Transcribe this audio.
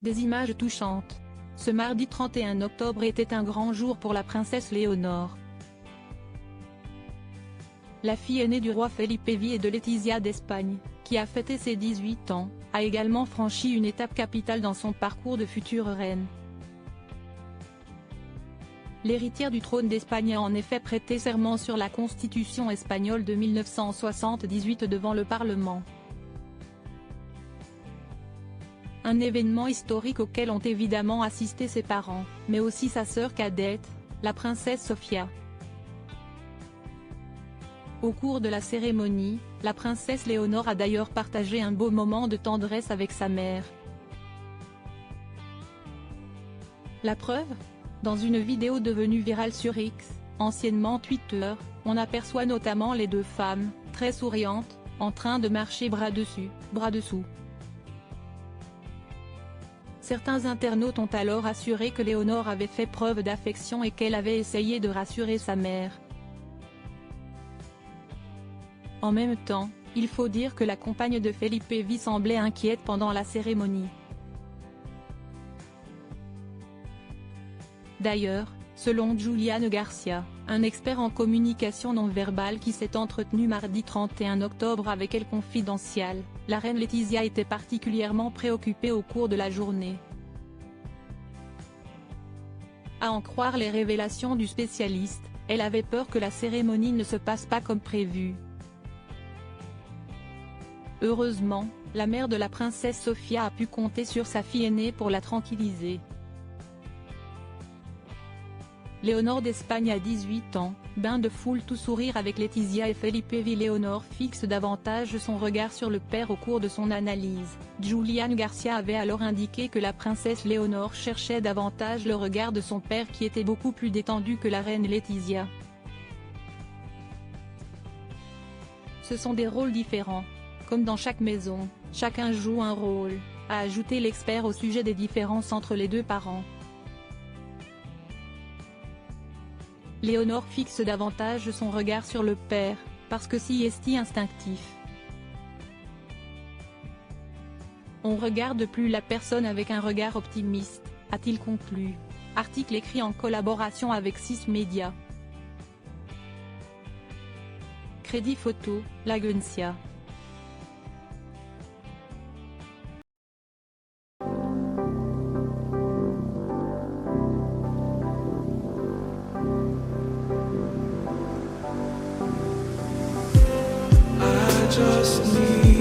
Des images touchantes. Ce mardi 31 octobre était un grand jour pour la princesse Léonore. La fille aînée du roi Felipe V et de Letizia d'Espagne, qui a fêté ses 18 ans, a également franchi une étape capitale dans son parcours de future reine. L'héritière du trône d'Espagne a en effet prêté serment sur la Constitution espagnole de 1978 devant le Parlement. Un événement historique auquel ont évidemment assisté ses parents, mais aussi sa sœur cadette, la princesse Sofia. Au cours de la cérémonie, la princesse Léonore a d'ailleurs partagé un beau moment de tendresse avec sa mère. La preuve ? Dans une vidéo devenue virale sur X, anciennement Twitter, on aperçoit notamment les deux femmes, très souriantes, en train de marcher bras dessus, bras dessous. Certains internautes ont alors assuré que Léonore avait fait preuve d'affection et qu'elle avait essayé de rassurer sa mère. En même temps, il faut dire que la compagne de Felipe V semblait inquiète pendant la cérémonie. D'ailleurs, selon Julián García, un expert en communication non verbale qui s'est entretenu mardi 31 octobre avec Elle Confidencial, la reine Letizia était particulièrement préoccupée au cours de la journée. À en croire les révélations du spécialiste, elle avait peur que la cérémonie ne se passe pas comme prévu. Heureusement, la mère de la princesse Sofia a pu compter sur sa fille aînée pour la tranquilliser. Léonore d'Espagne a 18 ans, bain de foule tout sourire avec Letizia et Felipe V. Léonore fixe davantage son regard sur le père au cours de son analyse. Julián García avait alors indiqué que la princesse Léonore cherchait davantage le regard de son père qui était beaucoup plus détendu que la reine Letizia. Ce sont des rôles différents. Comme dans chaque maison, chacun joue un rôle, a ajouté l'expert au sujet des différences entre les deux parents. Léonore fixe davantage son regard sur le père, parce que si est instinctif. On regarde plus la personne avec un regard optimiste, a-t-il conclu. Article écrit en collaboration avec 6 médias. Crédit photo, l'Agencia. Just need